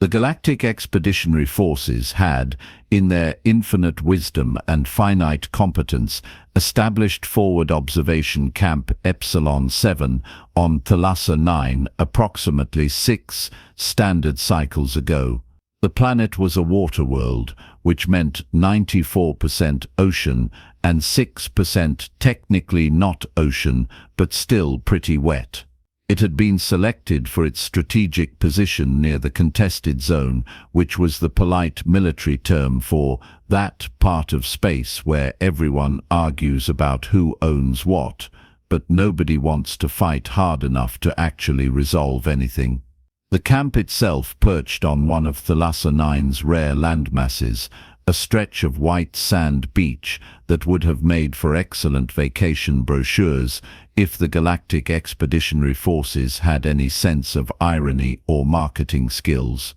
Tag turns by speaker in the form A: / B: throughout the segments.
A: The Galactic Expeditionary Forces had, in their infinite wisdom and finite competence, established forward observation Camp Epsilon-7 on Thalassa-9 approximately 6 standard cycles ago. The planet was a water world, which meant 94% ocean and 6% technically not ocean, but still pretty wet. It had been selected for its strategic position near the contested zone, which was the polite military term for that part of space where everyone argues about who owns what, but nobody wants to fight hard enough to actually resolve anything. The camp itself perched on one of Thalassa-9's rare landmasses, a stretch of white sand beach that would have made for excellent vacation brochures if the Galactic Expeditionary Forces had any sense of irony or marketing skills.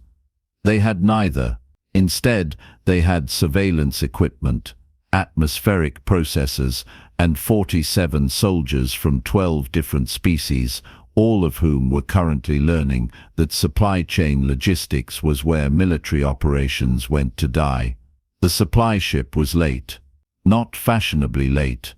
A: They had neither. Instead, they had surveillance equipment, atmospheric processors, and 47 soldiers from 12 different species, all of whom were currently learning that supply chain logistics was where military operations went to die. The supply ship was late. Not fashionably late.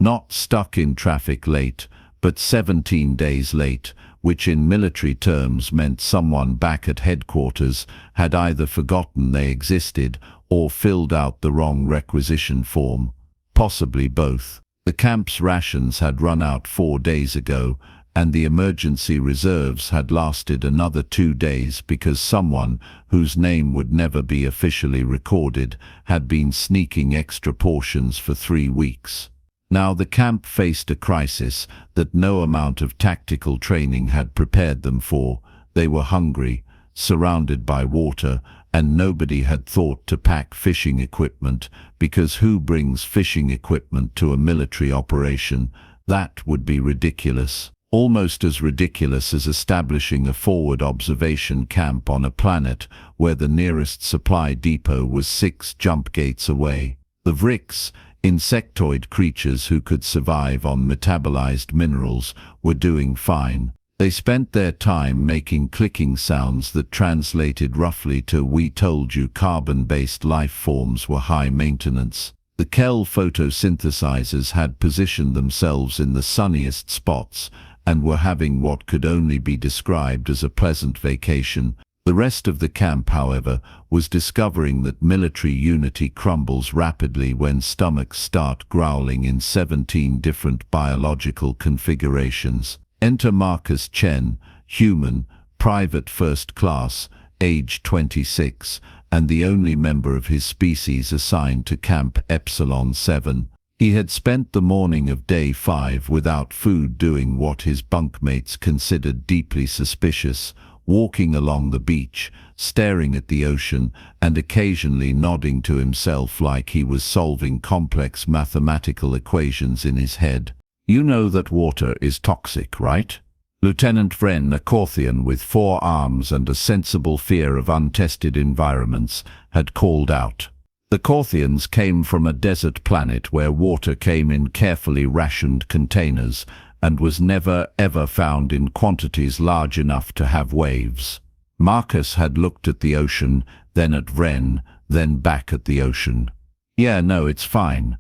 A: Not stuck in traffic late, but 17 days late, which in military terms meant someone back at headquarters had either forgotten they existed or filled out the wrong requisition form. Possibly both. The camp's rations had run out 4 days ago, and the emergency reserves had lasted another 2 days because someone, whose name would never be officially recorded, had been sneaking extra portions for 3 weeks. Now the camp faced a crisis that no amount of tactical training had prepared them for. They were hungry, surrounded by water, and nobody had thought to pack fishing equipment, because who brings fishing equipment to a military operation? That would be ridiculous. Almost as ridiculous as establishing a forward observation camp on a planet where the nearest supply depot was 6 jump gates away. The Vrix, insectoid creatures who could survive on metabolized minerals, were doing fine. They spent their time making clicking sounds that translated roughly to "we told you carbon-based life forms were high maintenance." The Kell photosynthesizers had positioned themselves in the sunniest spots and were having what could only be described as a pleasant vacation. The rest of the camp, however, was discovering that military unity crumbles rapidly when stomachs start growling in 17 different biological configurations. Enter Marcus Chen, human, private first class, age 26, and the only member of his species assigned to Camp Epsilon-7. He had spent the morning of day 5 without food, doing what his bunkmates considered deeply suspicious, walking along the beach, staring at the ocean, and occasionally nodding to himself like he was solving complex mathematical equations in his head. "You know that water is toxic, right?" Lieutenant Vren, a Corthian with 4 arms and a sensible fear of untested environments, had called out. The Corthians came from a desert planet where water came in carefully rationed containers and was never ever found in quantities large enough to have waves. Marcus had looked at the ocean, then at Vren, then back at the ocean. "Yeah, no, it's fine."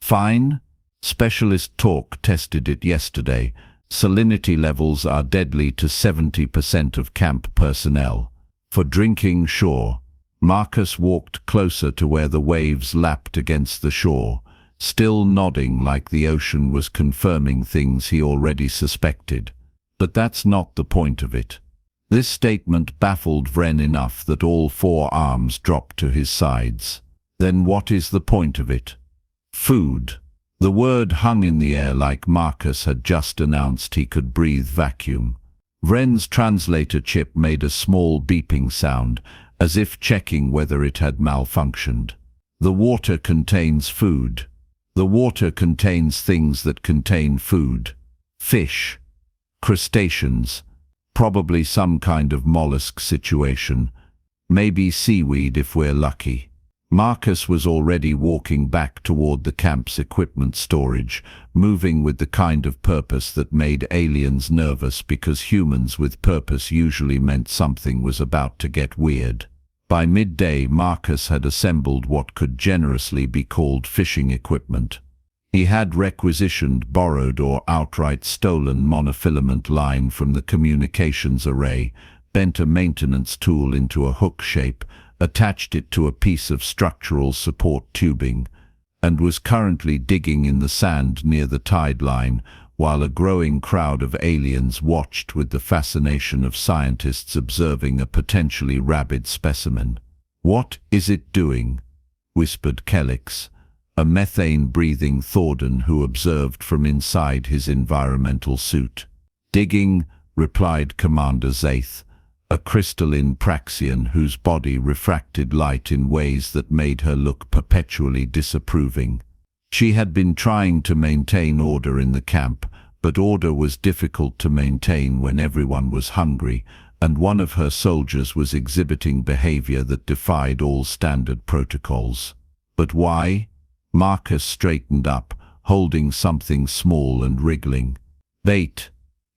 A: "Fine?" Specialist Talk tested it yesterday. Salinity levels are deadly to 70% of camp personnel. For drinking, sure. Marcus walked closer to where the waves lapped against the shore, still nodding like the ocean was confirming things he already suspected. But that's not the point of it. This statement baffled Vren enough that all 4 arms dropped to his sides. Then what is the point of it? Food. The word hung in the air like Marcus had just announced he could breathe vacuum. Vren's translator chip made a small beeping sound, as if checking whether it had malfunctioned. The water contains food. The water contains things that contain food. Fish. Crustaceans. Probably some kind of mollusk situation. Maybe seaweed if we're lucky. Marcus was already walking back toward the camp's equipment storage, moving with the kind of purpose that made aliens nervous because humans with purpose usually meant something was about to get weird. By midday, Marcus had assembled what could generously be called fishing equipment. He had requisitioned borrowed or outright stolen monofilament line from the communications array, bent a maintenance tool into a hook shape, attached it to a piece of structural support tubing, and was currently digging in the sand near the tide line, while a growing crowd of aliens watched with the fascination of scientists observing a potentially rabid specimen. "What is it doing?" whispered Kelix, a methane-breathing Thordan who observed from inside his environmental suit. "Digging," replied Commander Zaith, a crystalline Praxian whose body refracted light in ways that made her look perpetually disapproving. She had been trying to maintain order in the camp, but order was difficult to maintain when everyone was hungry, and one of her soldiers was exhibiting behavior that defied all standard protocols. But why? Marcus straightened up, holding something small and wriggling. "Bait,"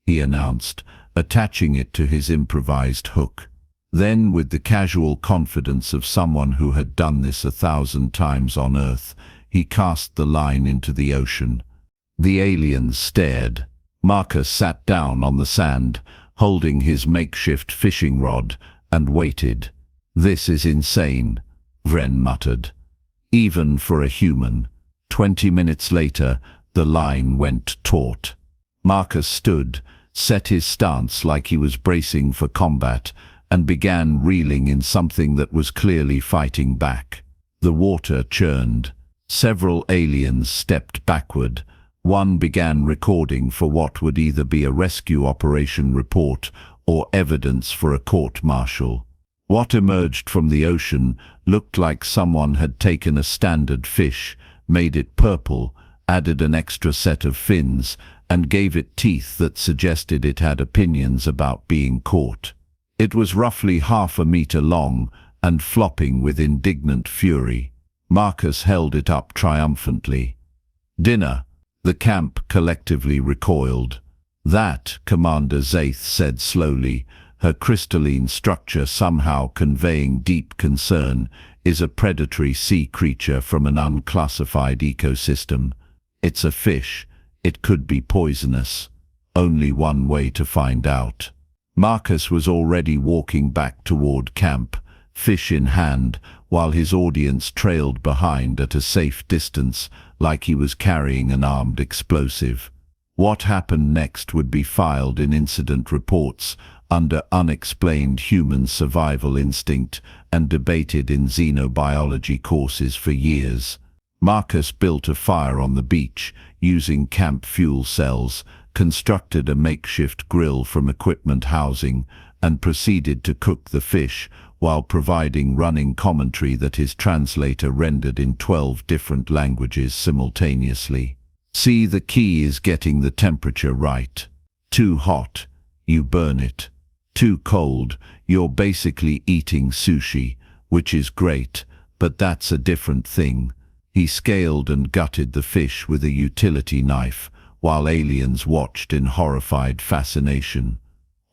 A: he announced, attaching it to his improvised hook. Then, with the casual confidence of someone who had done this 1,000 times on Earth, he cast the line into the ocean. The aliens stared. Marcus sat down on the sand, holding his makeshift fishing rod, and waited. "This is insane," Vren muttered. "Even for a human." 20 minutes later, the line went taut. Marcus stood, set his stance like he was bracing for combat, and began reeling in something that was clearly fighting back. The water churned. Several aliens stepped backward. One began recording for what would either be a rescue operation report or evidence for a court-martial. What emerged from the ocean looked like someone had taken a standard fish, made it purple, added an extra set of fins, and gave it teeth that suggested it had opinions about being caught. It was roughly 1/2 meter long and flopping with indignant fury. Marcus held it up triumphantly. "Dinner," the camp collectively recoiled. "That," Commander Zaith said slowly, her crystalline structure somehow conveying deep concern, "is a predatory sea creature from an unclassified ecosystem. It's a fish. It could be poisonous. Only one way to find out." Marcus was already walking back toward camp, fish in hand, while his audience trailed behind at a safe distance, like he was carrying an armed explosive. What happened next would be filed in incident reports under unexplained human survival instinct and debated in xenobiology courses for years. Marcus built a fire on the beach, using camp fuel cells, constructed a makeshift grill from equipment housing, and proceeded to cook the fish while providing running commentary that his translator rendered in 12 different languages simultaneously. "See, the key is getting the temperature right. Too hot, you burn it. Too cold, you're basically eating sushi, which is great, but that's a different thing." He scaled and gutted the fish with a utility knife, while aliens watched in horrified fascination.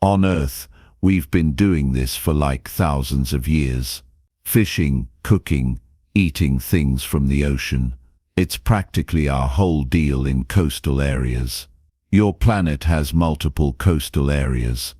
A: "On Earth, we've been doing this for like thousands of years. Fishing, cooking, eating things from the ocean. It's practically our whole deal in coastal areas." "Your planet has multiple coastal areas?"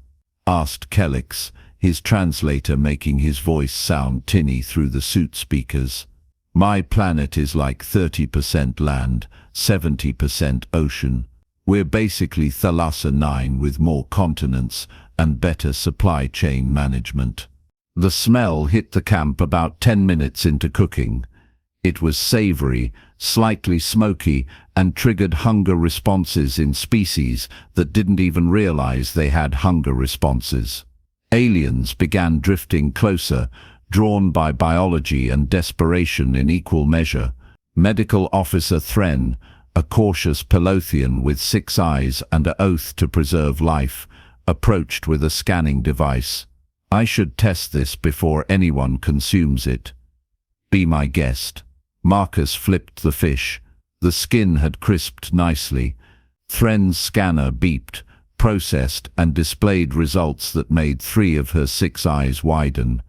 A: asked Kelix, his translator making his voice sound tinny through the suit speakers. "My planet is like 30% land, 70% ocean. We're basically Thalassa 9 with more continents and better supply chain management." The smell hit the camp about 10 minutes into cooking. It was savory, slightly smoky, and triggered hunger responses in species that didn't even realize they had hunger responses. Aliens began drifting closer, drawn by biology and desperation in equal measure. Medical Officer Thren, a cautious Pelothian with 6 eyes and an oath to preserve life, approached with a scanning device. "I should test this before anyone consumes it." Be my guest. Marcus flipped the fish. The skin had crisped nicely. Thren's scanner beeped, processed and displayed results that made 3 of her 6 eyes widen.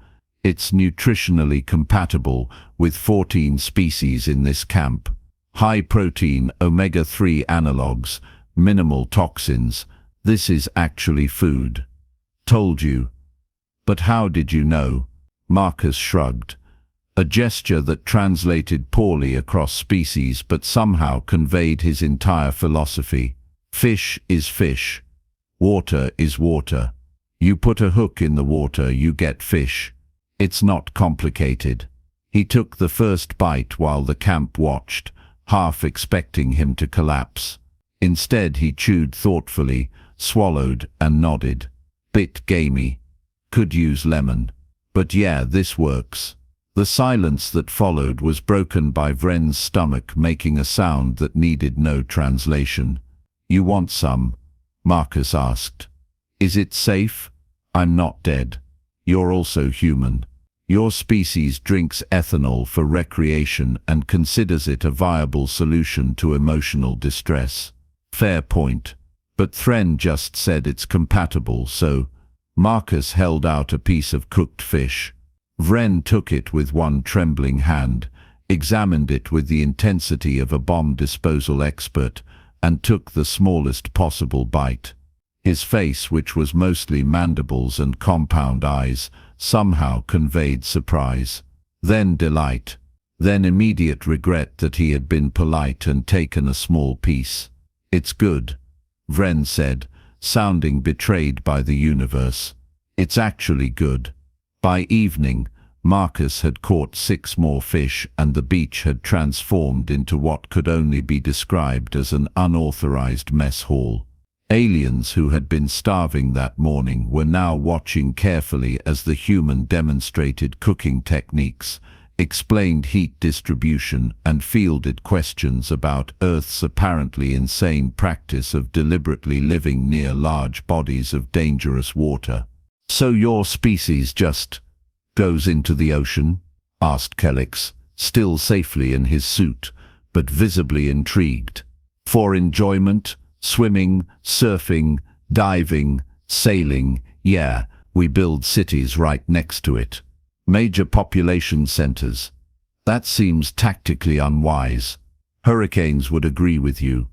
A: It's nutritionally compatible with 14 species in this camp. High protein, omega-3 analogues, minimal toxins. This is actually food. Told you. But how did you know? Marcus shrugged. A gesture that translated poorly across species but somehow conveyed his entire philosophy. Fish is fish. Water is water. You put a hook in the water, you get fish. It's not complicated. He took the first bite while the camp watched, half expecting him to collapse. Instead he chewed thoughtfully, swallowed and nodded. Bit gamey. Could use lemon. But yeah, this works. The silence that followed was broken by Vren's stomach making a sound that needed no translation. You want some? Marcus asked. Is it safe? I'm not dead. You're also human. Your species drinks ethanol for recreation and considers it a viable solution to emotional distress. Fair point. But Thren just said it's compatible, so... Marcus held out a piece of cooked fish. Vren took it with one trembling hand, examined it with the intensity of a bomb disposal expert, and took the smallest possible bite. His face, which was mostly mandibles and compound eyes, somehow conveyed surprise. Then delight. Then immediate regret that he had been polite and taken a small piece. It's good, Vren said, sounding betrayed by the universe. It's actually good. By evening, Marcus had caught 6 more fish and the beach had transformed into what could only be described as an unauthorized mess hall. Aliens who had been starving that morning were now watching carefully as the human demonstrated cooking techniques, explained heat distribution and fielded questions about Earth's apparently insane practice of deliberately living near large bodies of dangerous water. So your species just goes into the ocean? Asked Kelix, still safely in his suit, but visibly intrigued. For enjoyment, swimming, surfing, diving, sailing, yeah, we build cities right next to it. Major population centers. That seems tactically unwise. Hurricanes would agree with you.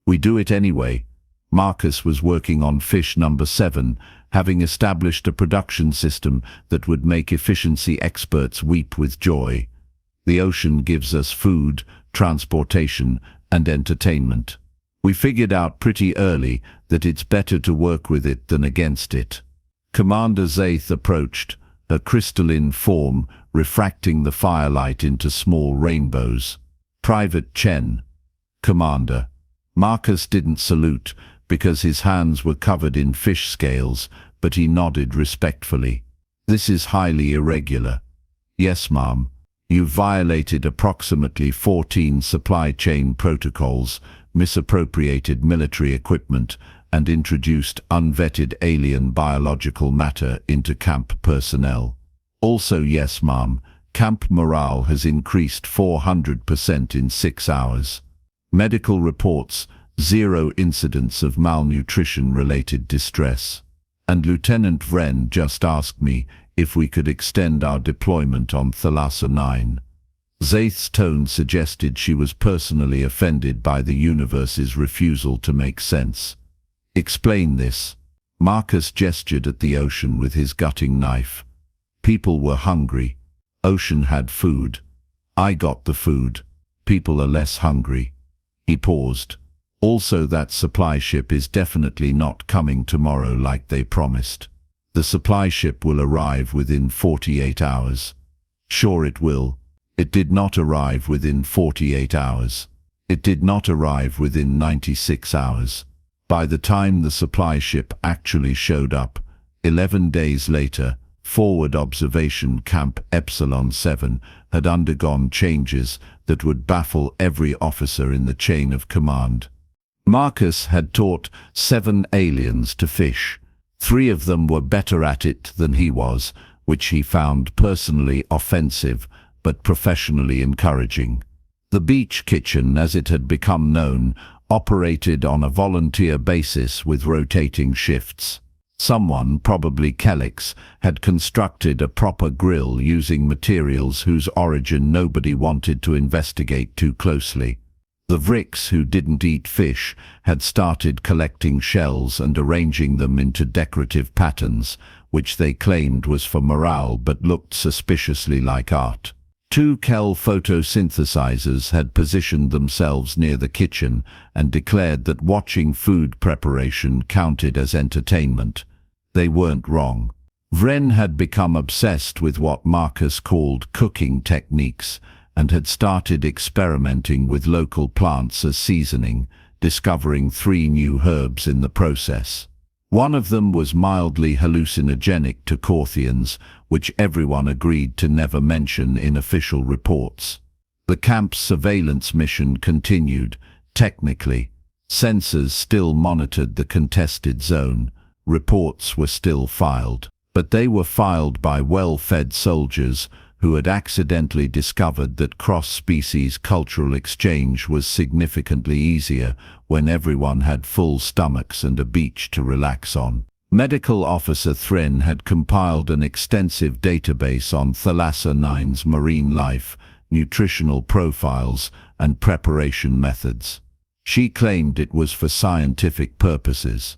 A: We do it anyway. Marcus was working on fish number 7, having established a production system that would make efficiency experts weep with joy. The ocean gives us food, transportation, and entertainment. We figured out pretty early that it's better to work with it than against it. Commander Zaith approached, her crystalline form refracting the firelight into small rainbows. Private Chen. Commander. Marcus didn't salute because his hands were covered in fish scales, but he nodded respectfully. This is highly irregular. Yes, ma'am. You violated approximately 14 supply chain protocols, misappropriated military equipment, and introduced unvetted alien biological matter into camp personnel. Also, yes, ma'am, camp morale has increased 400% in 6 hours. Medical reports, 0 incidents of malnutrition-related distress. And Lieutenant Vren just asked me if we could extend our deployment on Thalassa 9. Zaith's tone suggested she was personally offended by the universe's refusal to make sense. Explain this. Marcus gestured at the ocean with his gutting knife. People were hungry. Ocean had food. I got the food. People are less hungry. He paused. Also, that supply ship is definitely not coming tomorrow like they promised. The supply ship will arrive within 48 hours. Sure it will. It did not arrive within 48 hours. It did not arrive within 96 hours. By the time the supply ship actually showed up, 11 days later, forward observation Camp Epsilon-7 had undergone changes that would baffle every officer in the chain of command. Marcus had taught 7 aliens to fish. 3 of them were better at it than he was, which he found personally offensive, but professionally encouraging. The beach kitchen, as it had become known, operated on a volunteer basis with rotating shifts. Someone, probably Kelix, had constructed a proper grill using materials whose origin nobody wanted to investigate too closely. The Vricks, who didn't eat fish, had started collecting shells and arranging them into decorative patterns, which they claimed was for morale but looked suspiciously like art. 2 Kel photosynthesizers had positioned themselves near the kitchen and declared that watching food preparation counted as entertainment. They weren't wrong. Vren had become obsessed with what Marcus called cooking techniques and had started experimenting with local plants as seasoning, discovering 3 new herbs in the process. One of them was mildly hallucinogenic to Corthians, which everyone agreed to never mention in official reports. The camp's surveillance mission continued. Technically, sensors still monitored the contested zone. Reports were still filed, but they were filed by well-fed soldiers who had accidentally discovered that cross-species cultural exchange was significantly easier when everyone had full stomachs and a beach to relax on. Medical Officer Thren had compiled an extensive database on Thalassa-9's marine life, nutritional profiles, and preparation methods. She claimed it was for scientific purposes.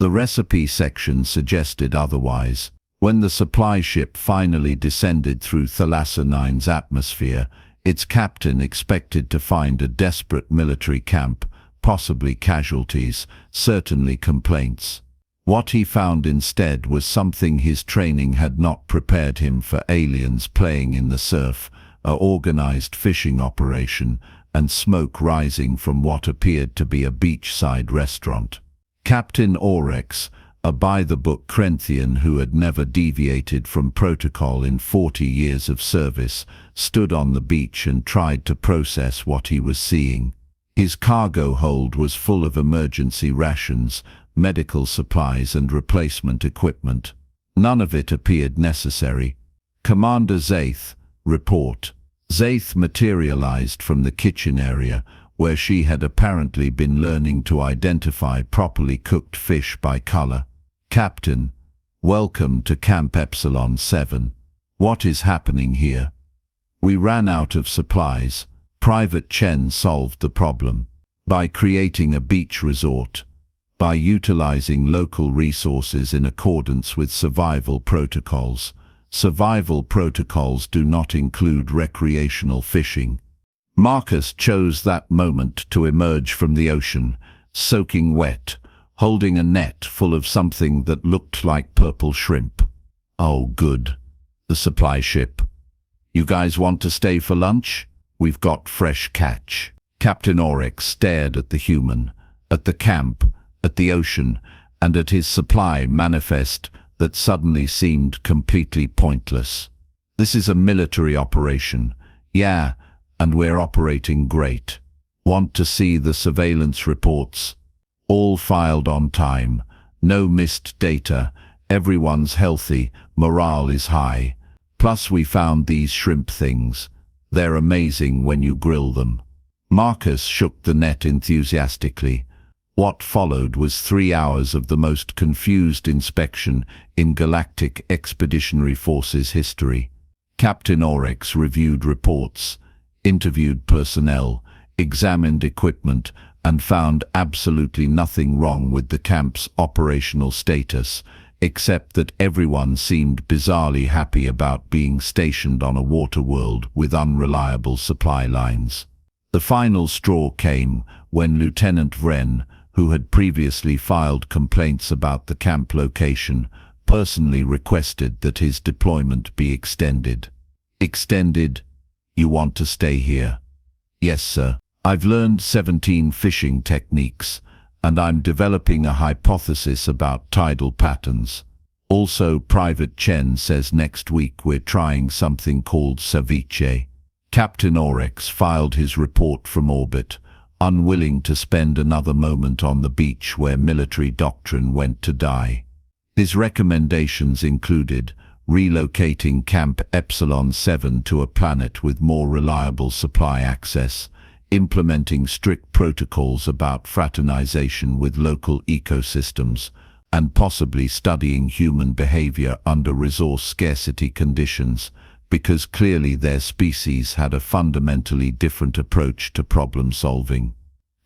A: The recipe section suggested otherwise. When the supply ship finally descended through Thalassa-9's atmosphere, its captain expected to find a desperate military camp, possibly casualties, certainly complaints. What he found instead was something his training had not prepared him for: aliens playing in the surf, an organized fishing operation, and smoke rising from what appeared to be a beachside restaurant. Captain Oryx, a by-the-book Krenthian who had never deviated from protocol in 40 years of service, stood on the beach and tried to process what he was seeing. His cargo hold was full of emergency rations, medical supplies and replacement equipment. None of it appeared necessary. Commander Zaith, report. Zaith materialized from the kitchen area, where she had apparently been learning to identify properly cooked fish by color. Captain, welcome to Camp Epsilon-7. What is happening here? We ran out of supplies. Private Chen solved the problem by creating a beach resort, by utilizing local resources in accordance with survival protocols. Survival protocols do not include recreational fishing. Marcus chose that moment to emerge from the ocean, soaking wet, holding a net full of something that looked like purple shrimp. Oh, good. The supply ship. You guys want to stay for lunch? We've got fresh catch. Captain Oryx stared at the human, at the camp, at the ocean, and at his supply manifest that suddenly seemed completely pointless. This is a military operation. Yeah, and we're operating great. Want to see the surveillance reports? All filed on time, no missed data, everyone's healthy, morale is high. Plus we found these shrimp things. They're amazing when you grill them. Marcus shook the net enthusiastically. What followed was 3 hours of the most confused inspection in Galactic Expeditionary Forces history. Captain Oryx reviewed reports, interviewed personnel, examined equipment, and found absolutely nothing wrong with the camp's operational status, except that everyone seemed bizarrely happy about being stationed on a waterworld with unreliable supply lines. The final straw came when Lieutenant Vren, who had previously filed complaints about the camp location, personally requested that his deployment be extended. Extended? You want to stay here? Yes, sir. I've learned 17 fishing techniques, and I'm developing a hypothesis about tidal patterns. Also, Private Chen says next week we're trying something called ceviche. Captain Oryx filed his report from orbit, unwilling to spend another moment on the beach where military doctrine went to die. His recommendations included relocating Camp Epsilon-7 to a planet with more reliable supply access, implementing strict protocols about fraternization with local ecosystems, and possibly studying human behavior under resource scarcity conditions, because clearly their species had a fundamentally different approach to problem solving.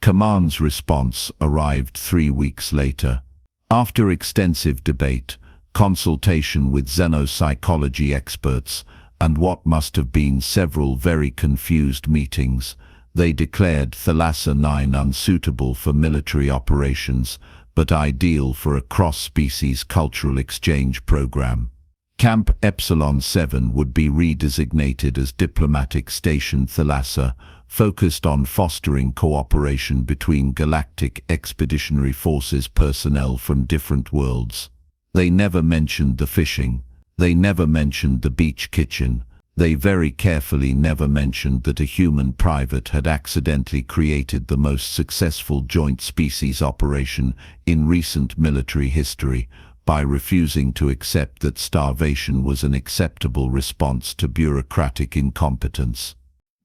A: Command's response arrived 3 weeks later. After extensive debate, consultation with xenopsychology experts, and what must have been several very confused meetings, they declared Thalassa-9 unsuitable for military operations, but ideal for a cross-species cultural exchange program. Camp Epsilon-7 would be redesignated as Diplomatic Station Thalassa, focused on fostering cooperation between Galactic Expeditionary Forces personnel from different worlds. They never mentioned the fishing. They never mentioned the beach kitchen. They very carefully never mentioned that a human private had accidentally created the most successful joint species operation in recent military history by refusing to accept that starvation was an acceptable response to bureaucratic incompetence.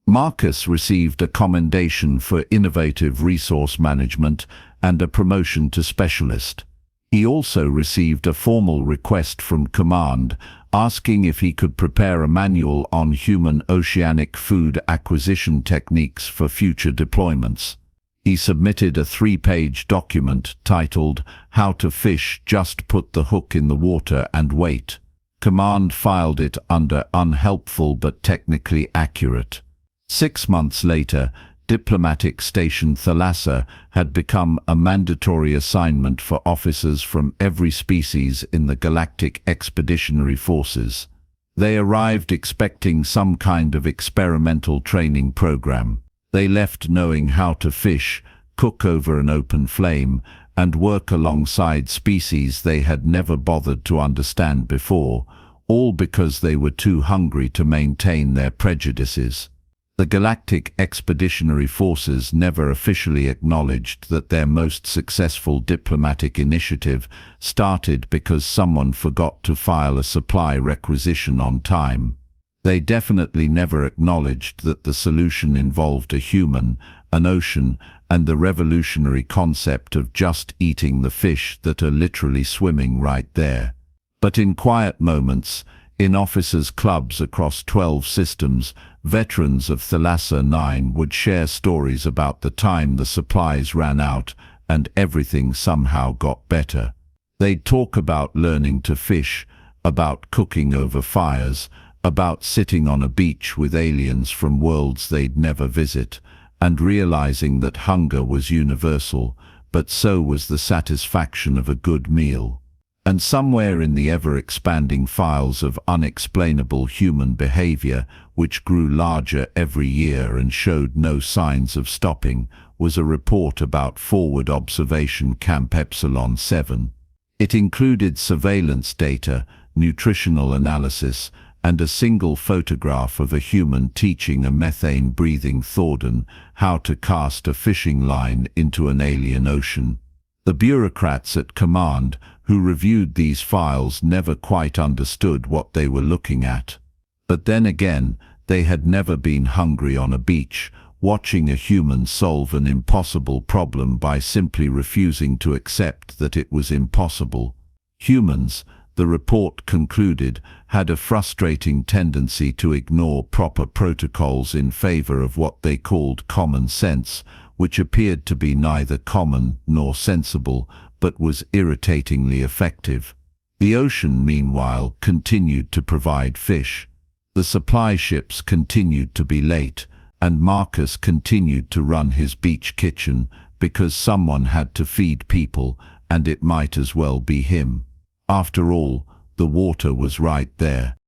A: Marcus received a commendation for innovative resource management and a promotion to specialist. He also received a formal request from Command asking if he could prepare a manual on human oceanic food acquisition techniques for future deployments. He submitted a 3-page document titled "How to Fish, Just Put the Hook in the Water and Wait." Command filed it under unhelpful but technically accurate. 6 months later, Diplomatic Station Thalassa had become a mandatory assignment for officers from every species in the Galactic Expeditionary Forces. They arrived expecting some kind of experimental training program. They left knowing how to fish, cook over an open flame, and work alongside species they had never bothered to understand before, all because they were too hungry to maintain their prejudices. The Galactic Expeditionary Forces never officially acknowledged that their most successful diplomatic initiative started because someone forgot to file a supply requisition on time. They definitely never acknowledged that the solution involved a human, an ocean, and the revolutionary concept of just eating the fish that are literally swimming right there. But in quiet moments, in officers' clubs across 12 systems, veterans of Thalassa-9 would share stories about the time the supplies ran out and everything somehow got better. They'd talk about learning to fish, about cooking over fires, about sitting on a beach with aliens from worlds they'd never visit, and realizing that hunger was universal, but so was the satisfaction of a good meal. And somewhere in the ever-expanding files of unexplainable human behavior, which grew larger every year and showed no signs of stopping, was a report about forward observation Camp Epsilon-7. It included surveillance data, nutritional analysis, and a single photograph of a human teaching a methane-breathing Thordan how to cast a fishing line into an alien ocean. The bureaucrats at Command who reviewed these files never quite understood what they were looking at. But then again, they had never been hungry on a beach, watching a human solve an impossible problem by simply refusing to accept that it was impossible. Humans, the report concluded, had a frustrating tendency to ignore proper protocols in favor of what they called common sense, which appeared to be neither common nor sensible, but was irritatingly effective. The ocean, meanwhile, continued to provide fish. The supply ships continued to be late, and Marcus continued to run his beach kitchen because someone had to feed people, and it might as well be him. After all, the water was right there.